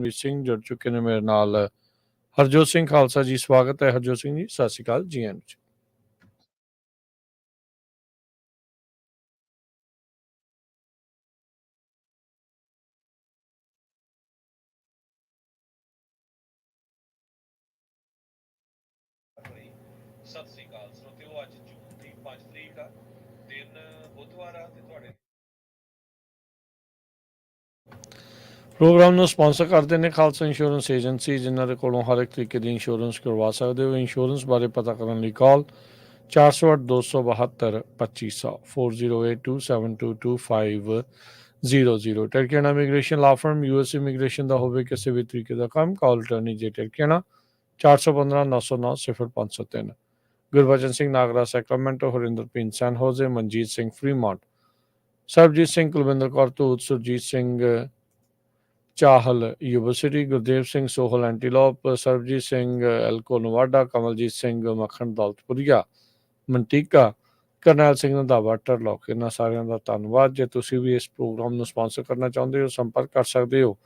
ਰਣਵੀਰ ਸਿੰਘ ਜੁੜ ਚੁੱਕੇ ਨੇ ਮੇਰੇ ਨਾਲ। ਹਰਜੋਤ ਸਿੰਘ ਖਾਲਸਾ ਜੀ, ਸਵਾਗਤ ਹੈ ਹਰਜੋਤ ਸਿੰਘ ਜੀ, ਸਤਿ ਸ਼੍ਰੀ ਅਕਾਲ ਜੀ। ਆਇਆਂ ਨੂੰ ਜੀ। ਸਤਿ ਸ੍ਰੀ ਅਕਾਲ ਸਰੋਤਿਓ, ਅੱਜ ਜੂਨ ਦੀ 5 ਤਰੀਕ ਆ, ਦਿਨ ਬੁੱਧਵਾਰ ਆ ਤੇ ਤੁਹਾਡੇ ਪ੍ਰੋਗਰਾਮ ਨੂੰ ਸਪਾਂਸਰ ਕਰਦੇ ਨੇ ਖਾਲਸਾ ਇੰਸ਼ੋਰੈਂਸ ਏਜੰਸੀ, ਜਿਨ੍ਹਾਂ ਦੇ ਕੋਲੋਂ ਹਰ ਇੱਕ ਤਰੀਕੇ ਦੀ ਇੰਸ਼ੋਰੈਂਸ ਕਰਵਾ ਸਕਦੇ ਹੋ। ਇੰਸ਼ੋਰੈਂਸ ਬਾਰੇ ਪਤਾ ਕਰਨ ਲਈ call 408 272 2500 4082722500। Turkiana immigration law firm, US immigration ਦਾ ਹੋਵੇ ਕਿਸੇ ਵੀ ਤਰੀਕੇ ਦਾ ਕੰਮ, call attorney J Turkiana 415 909 0503। Gurbachan Singh Nagra Sacramento, Harinderpal San Jose, Manjit Singh Fremont, Sarabjit Singh Kulwinder Kaur Dhoot, Surjit Singh Chahal Yuba City, Gurdev Singh Sohal Antelope, Sarabjit Singh Elko Nevada, Kamaljit Singh Makhan Daulatpuria ਮੰਟੀਕਾ, Karnail Singh Randhawa ਟਰਲੋਕ। ਇਹਨਾਂ ਸਾਰਿਆਂ ਦਾ ਧੰਨਵਾਦ। ਜੇ ਤੁਸੀਂ ਵੀ ਇਸ ਪ੍ਰੋਗਰਾਮ ਨੂੰ ਸਪਾਂਸਰ ਕਰਨਾ ਚਾਹੁੰਦੇ ਹੋ, ਸੰਪਰਕ ਕਰ ਸਕਦੇ ਹੋ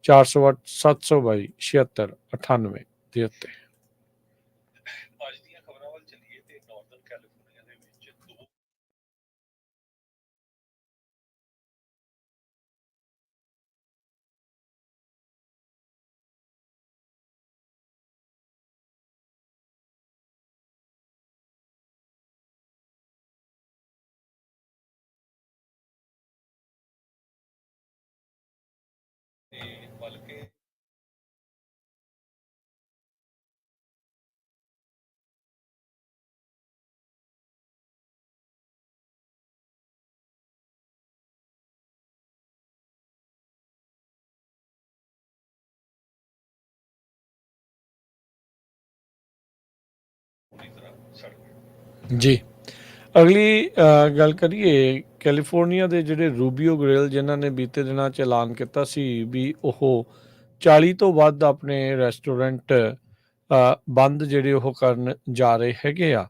408 722 7698 ਦੇ ਉੱਤੇ। ਅੱਜ ਦੀਆਂ ਖਬਰਾਂ ਵੱਲ ਚੱਲੀਏ ਤੇ ਨਾਰਥਰਨ ਕੈਲੀਫੋਰਨੀਆ ਦੇ ਵਿੱਚ ਦੋ ਬਲਕਿ ਪੂਰੀ ਤਰ੍ਹਾਂ ਸੜ ਗਏ। ਜੀ, ਅਗਲੀ ਗੱਲ ਕਰੀਏ ਕੈਲੀਫੋਰਨੀਆ ਦੇ ਜਿਹੜੇ ਰੂਬੀਓ ਗ੍ਰਿਲ, ਜਿਨ੍ਹਾਂ ਨੇ ਬੀਤੇ ਦਿਨਾਂ 'ਚ ਐਲਾਨ ਕੀਤਾ ਸੀ ਵੀ ਉਹ 40 ਤੋਂ ਵੱਧ ਆਪਣੇ ਰੈਸਟੋਰੈਂਟ ਬੰਦ ਜਿਹੜੇ ਉਹ ਕਰਨ ਜਾ ਰਹੇ ਹੈਗੇ ਆ।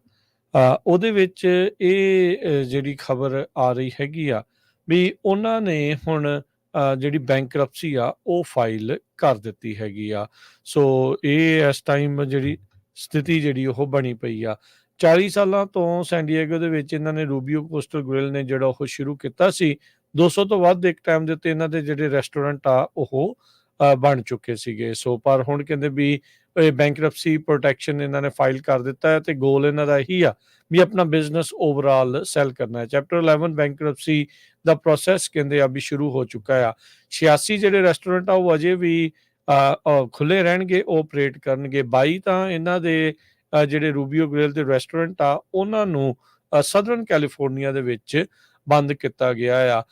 ਉਹਦੇ ਵਿੱਚ ਇਹ ਜਿਹੜੀ ਖਬਰ ਆ ਰਹੀ ਹੈਗੀ ਆ ਵੀ ਉਹਨਾਂ ਨੇ ਹੁਣ ਜਿਹੜੀ ਬੈਂਕਰਪਸੀ ਆ ਉਹ ਫਾਈਲ ਕਰ ਦਿੱਤੀ ਹੈਗੀ ਆ। ਸੋ ਇਹ ਇਸ ਟਾਈਮ ਜਿਹੜੀ ਸਥਿਤੀ ਜਿਹੜੀ ਉਹ ਬਣੀ ਪਈ ਆ। 40 ਸਾਲਾਂ ਤੋਂ ਸੈਨ ਡਿਏਗੋ ਦੇ ਵਿੱਚ ਇਹਨਾਂ ਨੇ ਰੂਬੀਓ ਕੋਸਟਲ ਗ੍ਰਿਲ ਨੇ ਜਿਹੜਾ ਉਹ ਸ਼ੁਰੂ ਕੀਤਾ ਸੀ। 200 ਤੋਂ ਵੱਧ ਇੱਕ ਟਾਈਮ ਦੇ ਉੱਤੇ ਇਹਨਾਂ ਦੇ ਜਿਹੜੇ ਰੈਸਟੋਰੈਂਟ ਆ ਉਹ ਬਣ ਚੁੱਕੇ ਸੀਗੇ। ਸੋ ਪਰ ਹੁਣ ਕਹਿੰਦੇ ਵੀ ਇਹ ਬੈਂਕਰਪਸੀ ਪ੍ਰੋਟੈਕਸ਼ਨ ਇਹਨਾਂ ਨੇ ਫਾਈਲ ਕਰ ਦਿੱਤਾ ਹੈ ਤੇ ਗੋਲ ਇਹਨਾਂ ਦਾ ਇਹੀ ਆ ਵੀ ਆਪਣਾ ਬਿਜ਼ਨਸ ਓਵਰਆਲ ਸੈਲ ਕਰਨਾ ਹੈ। ਚੈਪਟਰ 11 ਬੈਂਕਰਪਸੀ ਦਾ ਪ੍ਰੋਸੈਸ ਕਹਿੰਦੇ ਆ ਵੀ ਸ਼ੁਰੂ ਹੋ ਚੁੱਕਾ ਆ। 86 ਜਿਹੜੇ ਰੈਸਟੋਰੈਂਟ ਆ ਉਹ ਅਜੇ ਵੀ ਖੁੱਲੇ ਰਹਿਣਗੇ, ਉਹ ਆਪਰੇਟ ਕਰਨਗੇ। 22 ਤਾਂ ਇਹਨਾਂ ਦੇ ਜਿਹੜੇ ਰੂਬੀਓ ਗ੍ਰਿਲ ਦੇ ਰੈਸਟੋਰੈਂਟ ਆ ਉਹਨਾਂ ਨੂੰ ਸਦਰਨ ਕੈਲੀਫੋਰਨੀਆ ਦੇ ਵਿੱਚ ਬੰਦ ਕੀਤਾ ਗਿਆ ਆ।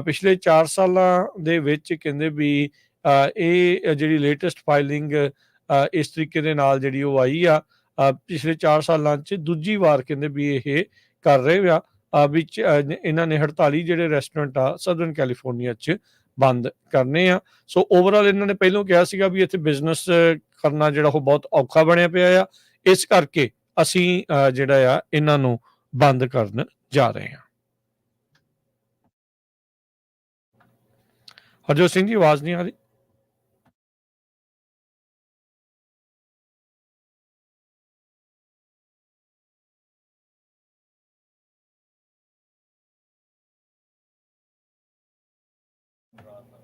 ਪਿਛਲੇ 4 ਸਾਲਾਂ ਦੇ ਵਿੱਚ ਕਹਿੰਦੇ ਵੀ ਇਹ ਜਿਹੜੀ ਲੇਟੈਸਟ ਫਾਈਲਿੰਗ ਇਸ ਤਰੀਕੇ ਦੇ ਨਾਲ ਜਿਹੜੀ ਉਹ ਆਈ ਆ। ਪਿਛਲੇ 4 ਸਾਲਾਂ 'ਚ ਦੂਜੀ ਵਾਰ ਕਹਿੰਦੇ ਵੀ ਇਹ ਕਰ ਰਹੇ ਆ ਵਿੱਚ ਇਹਨਾਂ ਨੇ 48 ਜਿਹੜੇ ਰੈਸਟੋਰੈਂਟ ਆ ਸਦਰਨ ਕੈਲੀਫੋਰਨੀਆ 'ਚ ਬੰਦ ਕਰਨੇ ਆ। ਸੋ ਓਵਰਆਲ ਇਹਨਾਂ ਨੇ ਪਹਿਲਾਂ ਕਿਹਾ ਸੀਗਾ ਵੀ ਇੱਥੇ ਬਿਜ਼ਨਸ ਕਰਨਾ ਜਿਹੜਾ ਉਹ ਬਹੁਤ ਔਖਾ ਬਣਿਆ ਪਿਆ ਆ, ਇਸ ਕਰਕੇ ਅਸੀਂ ਜਿਹੜਾ ਆ ਇਹਨਾਂ ਨੂੰ ਬੰਦ ਕਰਨ ਜਾ ਰਹੇ ਹਾਂ। ਹਰਜੋਤ ਸਿੰਘ ਜੀ, ਆਵਾਜ਼ ਨਹੀਂ ਆ ਰਹੀ।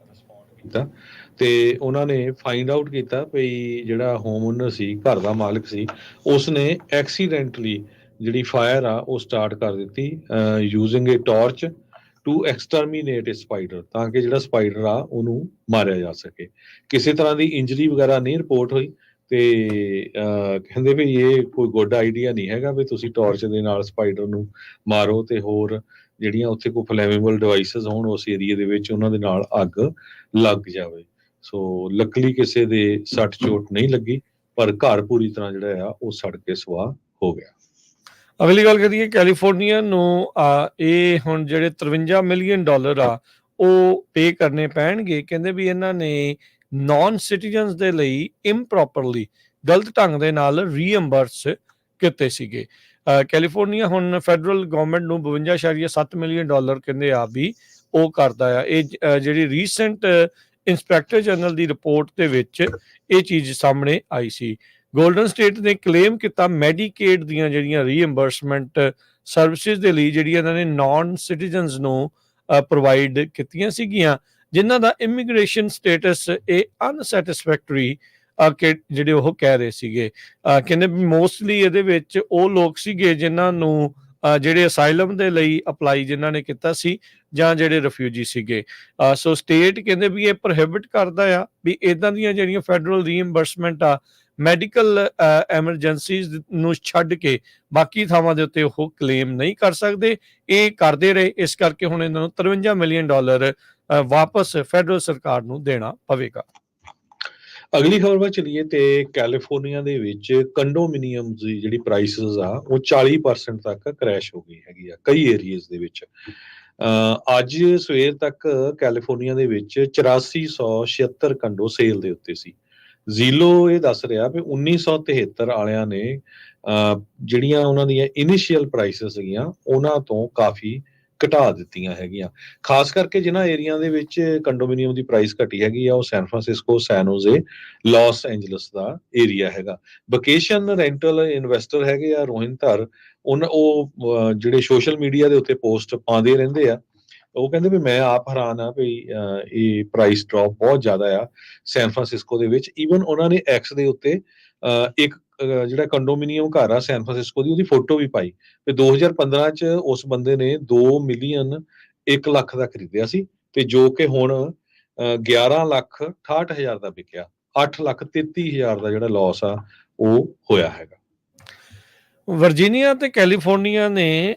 ਰਿਸਪੌਂਡ ਕੀਤਾ ਤੇ ਉਹਨਾਂ ਨੇ ਫਾਈਂਡ ਆਊਟ ਕੀਤਾ ਵੀ ਜਿਹੜਾ ਹੋਮ ਓਨਰ ਸੀ, ਘਰ ਦਾ ਮਾਲਕ ਸੀ, ਉਸਨੇ ਐਕਸੀਡੈਂਟਲੀ ਜਿਹੜੀ ਫਾਇਰ ਆ ਉਹ ਸਟਾਰਟ ਕਰ ਦਿੱਤੀ using a torch to exterminate a spider, ਤਾਂ ਕਿ ਜਿਹੜਾ ਸਪਾਈਡਰ ਆ ਉਹਨੂੰ ਮਾਰਿਆ ਜਾ ਸਕੇ। ਕਿਸੇ ਤਰ੍ਹਾਂ ਦੀ ਇੰਜਰੀ ਵਗੈਰਾ ਨਹੀਂ ਰਿਪੋਰਟ ਹੋਈ ਤੇ ਕਹਿੰਦੇ ਵੀ ਇਹ ਕੋਈ ਗੁੱਡ ਆਈਡੀਆ ਨਹੀਂ ਹੈਗਾ ਵੀ ਤੁਸੀਂ ਟਾਰਚ ਦੇ ਨਾਲ ਸਪਾਈਡਰ ਨੂੰ ਮਾਰੋ ਤੇ ਹੋਰ ਜਿਹੜੀਆਂ ਉੱਥੇ ਕੋਈ ਫਲੈਮੇਬਲ ਡਿਵਾਈਸਿਸ ਹੋਣ ਉਸ ਏਰੀਏ ਦੇ ਵਿੱਚ ਉਹਨਾਂ ਦੇ ਨਾਲ ਅੱਗ ਲੱਗ ਜਾਵੇ। ਸੋ ਲੱਕਲੀ ਕਿਸੇ ਦੇ ਸੱਟ ਚੋਟ ਨਹੀਂ ਲੱਗੀ, ਪਰ ਘਰ ਪੂਰੀ ਤਰ੍ਹਾਂ ਜਿਹੜਾ ਆ ਉਹ ਸੜ ਕੇ ਸਵਾਹ ਹੋ ਗਿਆ। ਅਗਲੀ ਗੱਲ ਕਰੀਏ ਕੈਲੀਫੋਰਨੀਆ ਨੂੰ, ਇਹ ਹੁਣ ਜਿਹੜੇ $53 ਮਿਲੀਅਨ ਆ ਉਹ ਪੇ ਕਰਨੇ ਪੈਣਗੇ। ਕਹਿੰਦੇ ਵੀ ਇਹਨਾਂ ਨੇ ਨਾਨ ਸਿਟੀਜ਼ਨਸ ਦੇ ਲਈ ਇੰਪਰੋਪਰਲੀ, ਗਲਤ ਢੰਗ ਦੇ ਨਾਲ ਰੀਇੰਬਰਸ ਕੀਤੇ ਸੀਗੇ। ਕੈਲੀਫੋਰਨੀਆ ਹੁਣ ਫੈਡਰਲ ਗਵਰਨਮੈਂਟ ਨੂੰ $52.7 ਮਿਲੀਅਨ ਕਹਿੰਦੇ ਆ ਵੀ ਉਹ ਕਰਦਾ ਆ। ਇਹ ਜਿਹੜੀ ਰੀਸੈਂਟ ਇੰਸਪੈਕਟਰ ਜਨਰਲ ਦੀ ਰਿਪੋਰਟ ਦੇ ਵਿੱਚ ਇਹ ਚੀਜ਼ ਸਾਹਮਣੇ ਆਈ ਸੀ। ਗੋਲਡਨ ਸਟੇਟ ਨੇ ਕਲੇਮ ਕੀਤਾ ਮੈਡੀਕੇਡ ਦੀਆਂ ਜਿਹੜੀਆਂ ਰੀਇੰਬਰਸਮੈਂਟ ਸਰਵਿਸਿਜ਼ ਦੇ ਲਈ ਜਿਹੜੀਆਂ ਇਹਨਾਂ ਨੇ ਨਾਨ ਸਿਟੀਜ਼ਨਸ ਨੂੰ ਪ੍ਰੋਵਾਈਡ ਕੀਤੀਆਂ ਸੀਗੀਆਂ, ਜਿਨ੍ਹਾਂ ਦਾ ਇਮੀਗ੍ਰੇਸ਼ਨ ਸਟੇਟਸ ਇਹ ਅਨਸੈਟਿਸਫੈਕਟਰੀ ਕਿ ਜਿਹੜੇ ਉਹ ਕਹਿ ਰਹੇ ਸੀਗੇ। ਕਹਿੰਦੇ ਮੋਸਟਲੀ ਇਹਦੇ ਵਿੱਚ ਉਹ ਲੋਕ ਸੀਗੇ ਜਿਨ੍ਹਾਂ ਨੂੰ ਜਿਹੜੇ ਅਸਾਈਲਮ ਦੇ ਲਈ ਅਪਲਾਈ ਜਿਨ੍ਹਾਂ ਨੇ ਕੀਤਾ ਸੀ, ਜਾਂ ਜਿਹੜੇ ਰਿਫਿਊਜੀ ਸੀਗੇ। ਸੋ ਸਟੇਟ ਕਹਿੰਦੇ ਵੀ ਇਹ ਪ੍ਰੋਹਿਬਿਟ ਕਰਦਾ ਆ ਵੀ ਇਦਾਂ ਦੀਆਂ ਜਿਹੜੀਆਂ ਫੈਡਰਲ ਰੀਇੰਬਰਸਮੈਂਟ ਆ ਮੈਡੀਕਲ ਐਮਰਜੈਂਸੀਜ਼ ਨੂੰ ਛੱਡ ਕੇ ਬਾਕੀ ਥਾਵਾਂ ਦੇ ਉੱਤੇ ਉਹ ਕਲੇਮ ਨਹੀਂ ਕਰ ਸਕਦੇ। ਇਹ ਕਰਦੇ ਰਹੇ, ਇਸ ਕਰਕੇ ਹੁਣ ਇਹਨਾਂ ਨੂੰ $53 ਮਿਲੀਅਨ ਵਾਪਸ ਫੈਡਰਲ ਸਰਕਾਰ ਨੂੰ ਦੇਣਾ ਪਵੇਗਾ। ਅਗਲੀ ਖਬਰ ਵੱਲ ਚਲੀਏ ਤੇ ਕੈਲੀਫੋਰਨੀਆ ਦੇ ਵਿੱਚ ਕੰਡੋਮੀਨੀਅਮਸ ਦੀ ਜਿਹੜੀ ਪ੍ਰਾਈਸਿਸ ਆ ਉਹ 40% ਤੱਕ ਕ੍ਰੈਸ਼ ਹੋ ਗਈ ਹੈਗੀ ਆ ਕਈ ਏਰੀਆਜ਼ ਦੇ ਵਿੱਚ। ਅੱਜ ਸਵੇਰ ਤੱਕ ਕੈਲੀਫੋਰਨੀਆ ਦੇ ਵਿੱਚ 8476 ਕੰਡੋ ਸੇਲ ਦੇ ਉੱਤੇ ਸੀ। ਜ਼ੀਲੋ ਇਹ ਦੱਸ ਰਿਹਾ ਵੀ 1973 ਵਾਲਿਆਂ ਨੇ ਜਿਹੜੀਆਂ ਉਹਨਾਂ ਦੀਆਂ ਇਨੀਸ਼ੀਅਲ ਪ੍ਰਾਈਸਿਸ ਸੀਗੀਆਂ ਉਹਨਾਂ ਤੋਂ ਕਾਫੀ ਘਟਾ ਦਿੱਤੀਆਂ ਹੈਗੀਆਂ। ਖਾਸ ਕਰਕੇ ਜਿਨ੍ਹਾਂ ਏਰੀਆ ਦੇ ਵਿੱਚ ਕੰਡੋਮੀਨੀਅਮ ਦੀ ਪ੍ਰਾਈਸ ਘਟੀ ਹੈਗੀ ਆ ਉਹ ਸੈਨ ਫਰਾਂਸਿਸਕੋ, ਸੈਨ ਹੋਜ਼ੇ, ਲਾਸ ਐਂਜਲਸ ਦਾ ਏਰੀਆ ਹੈਗਾ। ਵਕੇਸ਼ਨ ਰੈਂਟਲ ਇਨਵੈਸਟਰ ਹੈਗੇ ਆ ਰੋਹਿੰਤਰ, ਉਹ ਜਿਹੜੇ ਸੋਸ਼ਲ ਮੀਡੀਆ ਦੇ ਉੱਤੇ ਪੋਸਟ ਪਾਉਂਦੇ ਰਹਿੰਦੇ ਆ। ਉਹ ਕਹਿੰਦੇ ਵੀ ਮੈਂ ਆਪ ਹੈਰਾਨ ਆ ਵੀ ਇਹ ਪ੍ਰਾਈਸ ਡ੍ਰੌਪ ਬਹੁਤ ਜ਼ਿਆਦਾ ਆ ਸੈਨ ਫਰਾਂਸਿਸਕੋ ਦੇ ਵਿੱਚ। ਈਵਨ ਉਹਨਾਂ ਨੇ ਐਕਸ ਦੇ ਉੱਤੇ ਇੱਕ ਜਿਹੜਾ ਕੰਡੋਮੀਨੀਅਮ ਘਰ ਆ ਸੈਨ ਫਰਾਂਸਿਸਕੋ ਦੀ, ਉਹਦੀ ਫੋਟੋ ਵੀ ਪਾਈ ਤੇ 2015 ਚ ਉਸ ਬੰਦੇ ਨੇ 2 ਮਿਲੀਅਨ 1 ਲੱਖ ਦਾ ਖਰੀਦਿਆ ਸੀ ਤੇ ਜੋ ਕਿ ਹੁਣ 11,68,000 ਦਾ ਵਿਕਿਆ। 8,33,000 ਦਾ ਜਿਹੜਾ ਲਾਸ ਆ ਉਹ ਹੋਇਆ ਹੈਗਾ। ਵਰਜੀਨੀਆ ਤੇ ਕੈਲੀਫੋਰਨੀਆ ਨੇ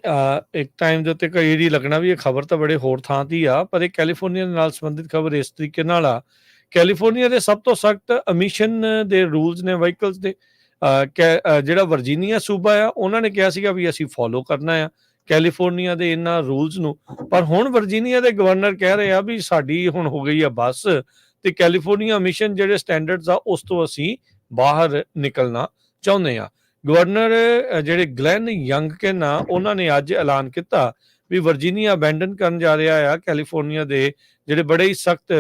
ਇੱਕ ਟਾਈਮ ਦੇ ਉੱਤੇ ਕਈ ਵਾਰੀ ਲੱਗਣਾ ਵੀ ਇਹ ਖਬਰ ਤਾਂ ਬੜੇ ਹੋਰ ਥਾਂ ਦੀ ਆ, ਪਰ ਇਹ ਕੈਲੀਫੋਰਨੀਆ ਦੇ ਨਾਲ ਸੰਬੰਧਿਤ ਖਬਰ ਇਸ ਤਰੀਕੇ ਨਾਲ ਆ। ਕੈਲੀਫੋਰਨੀਆ ਦੇ ਸਭ ਤੋਂ ਸਖਤ ਐਮਿਸ਼ਨ ਦੇ ਰੂਲਸ ਨੇ ਵਹੀਕਲਸ ਦੇ। ਜਿਹੜਾ ਵਰਜੀਨੀਆ ਸੂਬਾ ਆ ਉਹਨਾਂ ਨੇ ਕਿਹਾ ਸੀਗਾ ਵੀ ਅਸੀਂ ਫੋਲੋ ਕਰਨਾ ਆ ਕੈਲੀਫੋਰਨੀਆ ਦੇ ਇਹਨਾਂ ਰੂਲਸ ਨੂੰ, ਪਰ ਹੁਣ ਵਰਜੀਨੀਆ ਦੇ ਗਵਰਨਰ ਕਹਿ ਰਹੇ ਆ ਵੀ ਸਾਡੀ ਹੁਣ ਹੋ ਗਈ ਆ ਬੱਸ ਤੇ ਕੈਲੀਫੋਰਨੀਆ ਐਮਿਸ਼ਨ ਜਿਹੜੇ ਸਟੈਂਡਰਡਸ ਆ ਉਸ ਤੋਂ ਅਸੀਂ ਬਾਹਰ ਨਿਕਲਣਾ ਚਾਹੁੰਦੇ ਆ। ਗਵਰਨਰ ਜਿਹੜੇ ਗਲੈਨ ਯੰਗਕਿਨ ਆ ਉਹਨਾਂ ਨੇ ਅੱਜ ਐਲਾਨ ਕੀਤਾ ਵੀ ਵਰਜੀਨੀਆ ਅਬੈਂਡਨ ਕਰਨ ਜਾ ਰਿਹਾ ਆ ਕੈਲੀਫੋਰਨੀਆ ਦੇ ਜਿਹੜੇ ਬੜੇ ਹੀ ਸਖਤ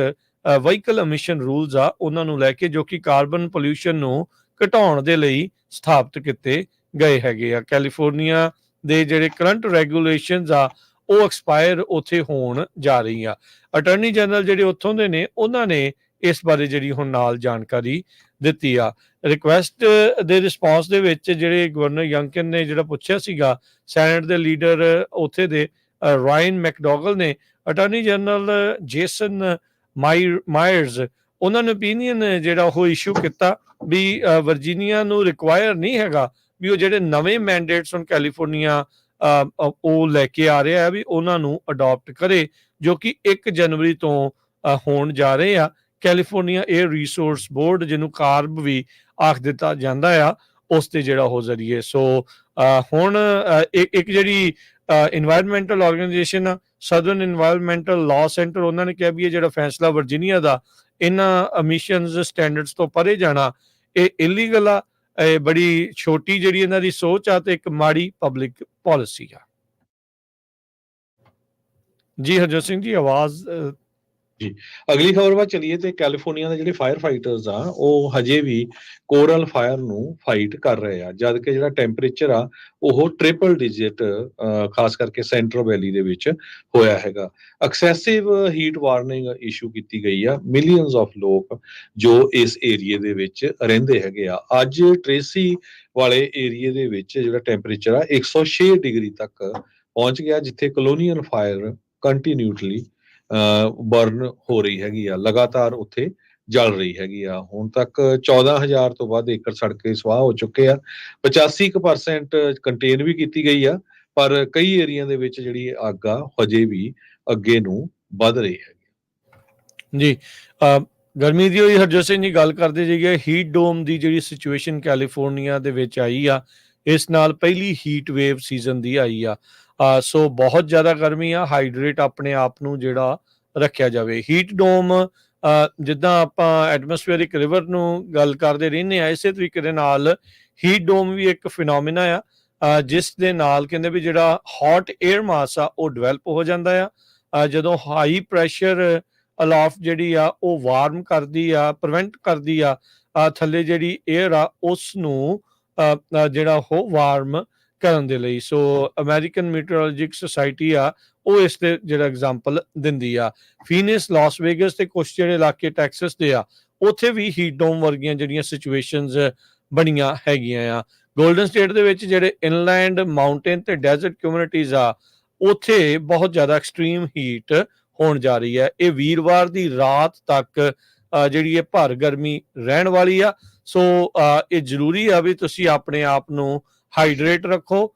ਵਹੀਕਲ ਐਮਿਸ਼ਨ ਰੂਲਸ ਆ ਉਹਨਾਂ ਨੂੰ ਲੈ ਕੇ, ਜੋ ਕਿ ਕਾਰਬਨ ਪੋਲਿਊਸ਼ਨ ਨੂੰ ਘਟਾਉਣ ਦੇ ਲਈ ਸਥਾਪਿਤ ਕੀਤੇ ਗਏ ਹੈਗੇ ਆ। ਕੈਲੀਫੋਰਨੀਆ ਦੇ ਜਿਹੜੇ ਕਰੰਟ ਰੈਗੂਲੇਸ਼ਨਸ ਆ ਉਹ ਐਕਸਪਾਇਰ ਉੱਥੇ ਹੋਣ ਜਾ ਰਹੀ ਆ। ਅਟਾਰਨੀ ਜਨਰਲ ਜਿਹੜੇ ਉੱਥੋਂ ਦੇ ਨੇ ਉਹਨਾਂ ਨੇ ਇਸ ਬਾਰੇ ਜਿਹੜੀ ਹੁਣ ਨਾਲ ਜਾਣਕਾਰੀ ਦਿੱਤੀ ਆ। ਰਿਕੁਐਸਟ ਦੇ ਰਿਸਪੌਂਸ ਦੇ ਵਿੱਚ ਜਿਹੜੇ ਗਵਰਨਰ ਯੰਗਕਿਨ ਨੇ ਜਿਹੜਾ ਪੁੱਛਿਆ ਸੀਗਾ, ਸੈਨੇਟ ਦੇ ਲੀਡਰ ਉੱਥੇ ਦੇ ਰਾਇਨ ਮੈਕਡੋਗਲ ਨੇ ਅਟਾਰਨੀ ਜਨਰਲ ਜੇਸਨ ਮਾਇਰਸ ਉਹਨਾਂ ਨੇ ਓਪੀਨੀਅਨ ਜਿਹੜਾ ਉਹ ਇਸ਼ੂ ਕੀਤਾ ਵੀ ਵਰਜੀਨੀਆ ਨੂੰ ਰਿਕਵਾਇਰ ਨਹੀਂ ਹੈਗਾ ਵੀ ਉਹ ਜਿਹੜੇ ਨਵੇਂ ਮੈਂਡੇਟਸ ਹੁਣ ਕੈਲੀਫੋਰਨੀਆ ਉਹ ਲੈ ਕੇ ਆ ਰਿਹਾ ਹੈ ਵੀ ਉਹਨਾਂ ਨੂੰ ਅਡਾਪਟ ਕਰੇ, ਜੋ ਕਿ 1 ਜਨਵਰੀ ਤੋਂ ਹੋਣ ਜਾ ਰਹੇ ਆ। ਕੈਲੀਫੋਰਨੀਆ ਏਅਰ ਰਿਸੋਰਸ ਬੋਰਡ ਜਿਹਨੂੰ ਕਾਰਬ ਵੀ ਆਖ ਦਿੱਤਾ ਜਾਂਦਾ ਆ ਉਸ ਤੇ ਜਿਹੜਾ ਉਹ ਜ਼ਰੀਏ। ਸੋ ਹੁਣ ਇੱਕ ਜਿਹੜੀ ਇਨਵਾਇਰਨਮੈਂਟਲ ਆਰਗੇਨਾਈਜੇਸ਼ਨ ਆ ਸਦਰਨ ਇਨਵਾਇਰਨਮੈਂਟਲ ਲਾਅ ਸੈਂਟਰ, ਉਹਨਾਂ ਨੇ ਕਿਹਾ ਵੀ ਇਹ ਜਿਹੜਾ ਫੈਸਲਾ ਵਰਜੀਨੀਆ ਦਾ ਇਹਨਾਂ ਐਮਿਸ਼ਨਸ ਸਟੈਂਡਰਡਸ ਤੋਂ ਪਰੇ ਜਾਣਾ ਇਹ ਇਲੀਗਲ ਆ। ਇਹ ਬੜੀ ਛੋਟੀ ਜਿਹੜੀ ਇਹਨਾਂ ਦੀ ਸੋਚ ਆ ਤੇ ਇੱਕ ਮਾੜੀ ਪਬਲਿਕ ਪਾਲਿਸੀ ਆ। ਜੀ ਹਰਜੋਤ ਸਿੰਘ ਜੀ ਆਵਾਜ਼ ਜੀ। ਅਗਲੀ ਖਬਰ ਵੱਲ ਚਲੀਏ ਤੇ ਕੈਲੀਫੋਰਨੀਆ ਦੇ ਜਿਹੜੇ ਫਾਇਰ ਫਾਈਟਰਸ ਆ ਉਹ ਹਜੇ ਵੀ ਕੋਰਲ ਫਾਇਰ ਨੂੰ ਫਾਈਟ ਕਰ ਰਹੇ ਆ, ਜਦ ਕਿ ਜਿਹੜਾ ਟੈਂਪਰੇਚਰ ਆ ਉਹ ਟ੍ਰਿਪਲ ਡਿਜਿਟ ਖਾਸ ਕਰਕੇ ਸੈਂਟਰਲ ਵੈਲੀ ਦੇ ਵਿੱਚ ਹੋਇਆ ਹੈਗਾ। ਐਕਸੈਸਿਵ ਹੀਟ ਵਾਰਨਿੰਗ ਇਸ਼ੂ ਕੀਤੀ ਗਈ ਆ ਮਿਲੀਅਨਸ ਆਫ ਲੋਕ ਜੋ ਇਸ ਏਰੀਏ ਦੇ ਵਿੱਚ ਰਹਿੰਦੇ ਹੈਗੇ ਆ। ਅੱਜ ਟ੍ਰੇਸੀ ਵਾਲੇ ਏਰੀਏ ਦੇ ਵਿੱਚ ਜਿਹੜਾ ਟੈਂਪਰੇਚਰ ਆ 106 ਡਿਗਰੀ ਤੱਕ ਪਹੁੰਚ ਗਿਆ, ਜਿੱਥੇ ਕਲੋਨੀਅਲ ਫਾਇਰ ਕੰਟੀਨਿਊਟਲੀ ਬਰਨ ਹੋ ਰਹੀ ਹੈਗੀ ਆ, ਲਗਾਤਾਰ ਉੱਥੇ ਜਲ ਰਹੀ ਹੈਗੀ ਆ। ਹੁਣ ਤੱਕ 14,000 ਤੋਂ ਵੱਧ ਏਕੜ ਸੜ ਕੇ ਸਵਾਹ ਹੋ ਚੁੱਕੇ ਆ। 85% ਕੰਟੇਨ ਵੀ ਕੀਤੀ ਗਈ ਆ, ਪਰ ਕਈ ਏਰੀਆ ਦੇ ਵਿੱਚ ਜਿਹੜੀ ਅੱਗ ਆ ਹਜੇ ਵੀ ਅੱਗੇ ਨੂੰ ਵੱਧ ਰਹੀ ਹੈਗੀ। ਜੀ ਗਰਮੀ ਦੀ ਹੋਈ ਹਰਜੋਤ ਸਿੰਘ ਜੀ ਗੱਲ ਕਰਦੇ ਜਾਈਏ। ਹੀਟ ਡੋਮ ਦੀ ਜਿਹੜੀ ਸਿਚੁਏਸ਼ਨ ਕੈਲੀਫੋਰਨੀਆ ਦੇ ਵਿੱਚ ਆਈ ਆ, ਇਸ ਨਾਲ ਪਹਿਲੀ ਹੀਟ ਵੇਵ ਸੀਜ਼ਨ ਦੀ ਆਈ ਆ। ਸੋ ਬਹੁਤ ਜ਼ਿਆਦਾ ਗਰਮੀ ਆ, ਹਾਈਡਰੇਟ ਆਪਣੇ ਆਪ ਨੂੰ ਜਿਹੜਾ ਰੱਖਿਆ ਜਾਵੇ। ਹੀਟ ਡੋਮ ਜਿੱਦਾਂ ਆਪਾਂ ਐਟਮੋਸਫੇਅਰਿਕ ਰਿਵਰ ਨੂੰ ਗੱਲ ਕਰਦੇ ਰਹਿੰਦੇ ਆ, ਇਸੇ ਤਰੀਕੇ ਦੇ ਨਾਲ ਹੀਟ ਡੋਮ ਵੀ ਇੱਕ ਫਿਨੋਮੀਨਾ ਆ ਜਿਸ ਦੇ ਨਾਲ ਕਹਿੰਦੇ ਵੀ ਜਿਹੜਾ ਹੌਟ 에ਅਰ ਮਾਸ ਆ ਉਹ ਡਿਵੈਲਪ ਹੋ ਜਾਂਦਾ ਆ। ਜਦੋਂ ਹਾਈ ਪ੍ਰੈਸ਼ਰ ਅਲੋਫ ਜਿਹੜੀ ਆ ਉਹ ਵਾਰਮ ਕਰਦੀ ਆ, ਪ੍ਰੀਵੈਂਟ ਕਰਦੀ ਆ ਥੱਲੇ ਜਿਹੜੀ 에ਅਰ ਆ ਉਸ ਨੂੰ ਜਿਹੜਾ ਉਹ ਵਾਰਮ ਕਰਨ ਦੇ ਲਈ। ਸੋ ਅਮਰੀਕਨ ਮੀਟਰੋਲੋਜਿਕ ਸੁਸਾਇਟੀ ਆ ਉਹ ਇਸ ਦੇ ਜਿਹੜਾ ਐਗਜ਼ਾਮਪਲ ਦਿੰਦੀ ਆ। ਫੀਨਿਸ, ਲਾਸ ਵੇਗਸ ਤੇ ਕੁਛ ਜਿਹੜੇ ਇਲਾਕੇ ਟੈਕਸਸ ਦੇ ਆ ਉੱਥੇ ਵੀ ਹੀਟ ਡੋਮ ਵਰਗੀਆਂ ਜਿਹੜੀਆਂ ਸਿਚੁਏਸ਼ਨਸ ਬਣੀਆਂ ਹੈਗੀਆਂ ਆ। ਗੋਲਡਨ ਸਟੇਟ ਦੇ ਵਿੱਚ ਜਿਹੜੇ ਇਨਲੈਂਡ, ਮਾਊਂਟੇਨ ਤੇ ਡੈਜ਼ਰਟ ਕਮਿਊਨਿਟੀਜ਼ ਆ ਉੱਥੇ ਬਹੁਤ ਜ਼ਿਆਦਾ ਐਕਸਟ੍ਰੀਮ ਹੀਟ ਹੋਣ ਜਾ ਰਹੀ ਹੈ। ਇਹ ਵੀਰਵਾਰ ਦੀ ਰਾਤ ਤੱਕ ਜਿਹੜੀ ਇਹ ਭਰ ਗਰਮੀ ਰਹਿਣ ਵਾਲੀ ਆ। ਸੋ ਇਹ ਜ਼ਰੂਰੀ ਆ ਵੀ ਤੁਸੀਂ ਆਪਣੇ ਆਪ ਨੂੰ ਹਾਈਡਰੇਟ ਰੱਖੋ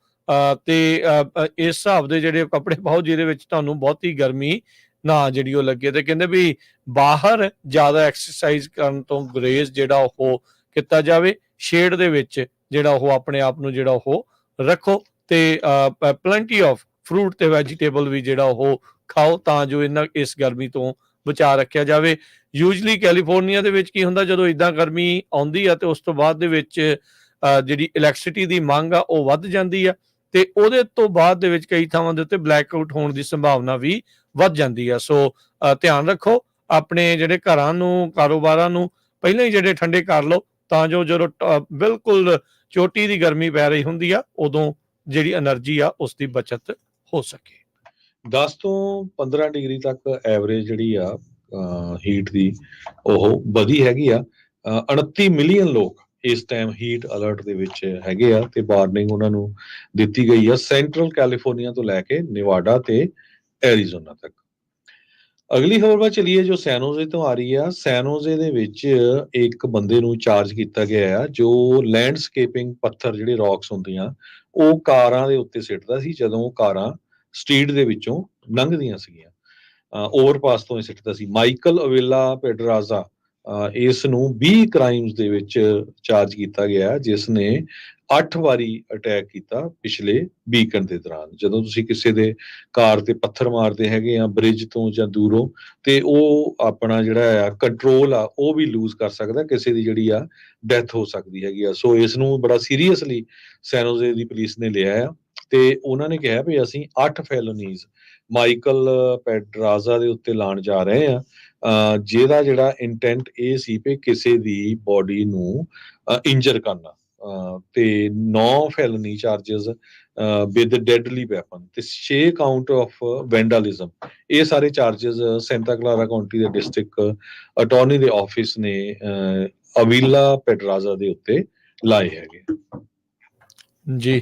ਤੇ ਇਸ ਹਿਸਾਬ ਦੇ ਜਿਹੜੇ ਕੱਪੜੇ ਪਾਓ ਜਿਹਦੇ ਵਿੱਚ ਤੁਹਾਨੂੰ ਬਹੁਤੀ ਗਰਮੀ ਨਾ ਜਿਹੜੀ ਉਹ ਲੱਗੇ। ਤੇ ਕਹਿੰਦੇ ਵੀ ਬਾਹਰ ਜ਼ਿਆਦਾ ਐਕਸਰਸਾਈਜ਼ ਕਰਨ ਤੋਂ ਗੁਰੇਜ਼ ਜਿਹੜਾ ਉਹ ਕੀਤਾ ਜਾਵੇ, ਸ਼ੇਡ ਦੇ ਵਿੱਚ ਜਿਹੜਾ ਉਹ ਆਪਣੇ ਆਪ ਨੂੰ ਜਿਹੜਾ ਉਹ ਰੱਖੋ ਤੇ ਪਲੈਂਟੀ ਆਫ ਫਰੂਟ ਤੇ ਵੈਜੀਟੇਬਲ ਵੀ ਜਿਹੜਾ ਉਹ ਖਾਓ ਤਾਂ ਜੋ ਇਸ ਗਰਮੀ ਤੋਂ ਬਚਾ ਰੱਖਿਆ ਜਾਵੇ। ਯੂਜਲੀ ਕੈਲੀਫੋਰਨੀਆ ਦੇ ਵਿੱਚ ਕੀ ਹੁੰਦਾ, ਜਦੋਂ ਇਦਾਂ ਗਰਮੀ ਆਉਂਦੀ ਆ ਤੇ ਉਸ ਤੋਂ ਬਾਅਦ ਦੇ ਵਿੱਚ ਜਿਹੜੀ ਇਲੈਕਟ੍ਰਿਸਿਟੀ ਦੀ ਮੰਗ ਆ ਉਹ ਵੱਧ ਜਾਂਦੀ ਆ ਤੇ ਉਹਦੇ ਤੋਂ ਬਾਅਦ ਦੇ ਵਿੱਚ ਕਈ ਥਾਵਾਂ ਦੇ ਉੱਤੇ ਬਲੈਕ ਆਊਟ ਹੋਣ ਦੀ ਸੰਭਾਵਨਾ ਵੀ ਵੱਧ ਜਾਂਦੀ ਆ। ਸੋ ਧਿਆਨ ਰੱਖੋ, ਆਪਣੇ ਜਿਹੜੇ ਘਰਾਂ ਨੂੰ, ਕਾਰੋਬਾਰਾਂ ਨੂੰ ਪਹਿਲਾਂ ਹੀ ਜਿਹੜੇ ਠੰਡੇ ਕਰ ਲਓ ਤਾਂ ਜੋ ਜਦੋਂ ਬਿਲਕੁਲ ਚੋਟੀ ਦੀ ਗਰਮੀ ਪੈ ਰਹੀ ਹੁੰਦੀ ਆ ਉਦੋਂ ਜਿਹੜੀ એનર્ਜੀ ਆ ਉਸ ਦੀ ਬਚਤ ਹੋ ਸਕੇ। 10 ਤੋਂ 15 ਡਿਗਰੀ ਤੱਕ ਐਵਰੇਜ ਜਿਹੜੀ ਆ ਹੀਟ ਦੀ ਉਹ ਵਧੀ ਹੈਗੀ ਆ। 29 ਮਿਲੀਅਨ ਲੋਕ ਇਸ ਟਾਈਮ ਹੀਟ ਅਲਰਟ ਦੇ ਵਿੱਚ ਹੈਗੇ ਆ ਤੇ ਵਾਰਨਿੰਗ ਉਹਨਾਂ ਨੂੰ ਦਿੱਤੀ ਗਈ ਆ ਸੈਂਟਰਲ ਕੈਲੀਫੋਰਨੀਆ ਤੋਂ ਲੈ ਕੇ ਨਿਵਾਡਾ ਤੇ ਐਰੀਜ਼ੋਨਾ ਤੱਕ। ਅਗਲੀ ਖਬਰ ਵੱਲ ਚਲੀਏ ਜੋ ਸੈਨੋਜ਼ੇ ਤੋਂ ਆ ਰਹੀ ਆ। ਸੈਨੋਜ਼ੇ ਦੇ ਵਿੱਚ ਇੱਕ ਬੰਦੇ ਨੂੰ ਚਾਰਜ ਕੀਤਾ ਗਿਆ ਆ ਜੋ ਲੈਂਡਸਕੇਪਿੰਗ ਪੱਥਰ ਜਿਹੜੇ ਰੌਕਸ ਹੁੰਦੀਆਂ ਉਹ ਕਾਰਾਂ ਦੇ ਉੱਤੇ ਸਿੱਟਦਾ ਸੀ ਜਦੋਂ ਉਹ ਕਾਰਾਂ ਸਟਰੀਟ ਦੇ ਵਿੱਚੋਂ ਲੰਘਦੀਆਂ ਸੀਗੀਆਂ। ਓਵਰਪਾਸ ਤੋਂ ਹੀ ਸਿੱਟਦਾ ਸੀ। ਮਾਈਕਲ ਅਵੇਲਾ ਪੈਡਰਾਜ਼ਾ ਇਸ ਨੂੰ 20 ਕ੍ਰਾਈਮਸ ਦੇ ਵਿੱਚ ਚਾਰਜ ਕੀਤਾ ਗਿਆ ਜਿਸ ਨੇ 8 ਵਾਰੀ ਅਟੈਕ ਕੀਤਾ ਪਿਛਲੇ ਵੀਕਐਂਡ ਦੇ ਦੌਰਾਨ। ਜਦੋਂ ਤੁਸੀਂ ਕਿਸੇ ਦੇ ਕਾਰ ਤੇ ਪੱਥਰ ਮਾਰਦੇ ਹੈਗੇ ਆ ਬ੍ਰਿਜ ਤੋਂ ਜਾਂ ਦੂਰੋਂ ਤੇ ਉਹ ਆਪਣਾ ਜਿਹੜਾ ਆ ਕੰਟਰੋਲ ਆ ਉਹ ਵੀ ਲੂਜ਼ ਕਰ ਸਕਦਾ, ਕਿਸੇ ਦੀ ਜਿਹੜੀ ਆ ਡੈਥ ਹੋ ਸਕਦੀ ਹੈਗੀ ਆ। ਸੋ ਇਸ ਨੂੰ ਬੜਾ ਸੀਰੀਅਸਲੀ ਸੈਨੋਜ਼ੇ ਦੀ ਪੁਲਿਸ ਨੇ ਲਿਆ ਆ ਤੇ ਉਹਨਾਂ ਨੇ ਕਿਹਾ ਵੀ ਅਸੀਂ 8 ਫੈਲੋਨੀਜ਼ ਮਾਈਕਲ ਪੈਡਰਾਜ਼ਾ ਦੇ ਉੱਤੇ ਲਾਉਣ ਜਾ ਰਹੇ ਆ ਜਿਹਦਾ ਜਿਹੜਾ ਇੰਟੈਂਟ ਇਹ ਸੀ ਕਿ ਕਿਸੇ ਦੀ ਬੋਡੀ ਨੂੰ ਇੰਜਰ ਕਰਨਾ ਤੇ 9 ਫੈਲਨੀ ਚਾਰजेस ਵਿਦ ਡੈਡਲੀ ਵੈਪਨ ਤੇ 6 ਕਾਊਂਟ ਆਫ ਵੈਂਡਲਿਜ਼ਮ। ਇਹ ਸਾਰੇ ਚਾਰजेस ਸੈਂਟਾ ਕਲਾਰਾ ਕਾਉਂਟੀ ਦੇ ਡਿਸਟ੍ਰਿਕਟ ਅਟਾਰਨੀ ਦੇ ਆਫਿਸ ਨੇ ਅਵੀਲਾ ਪੈਡਰਾਜ਼ਾ ਦੇ ਉੱਤੇ ਲਾਏ ਹੈਗੇ ਜੀ।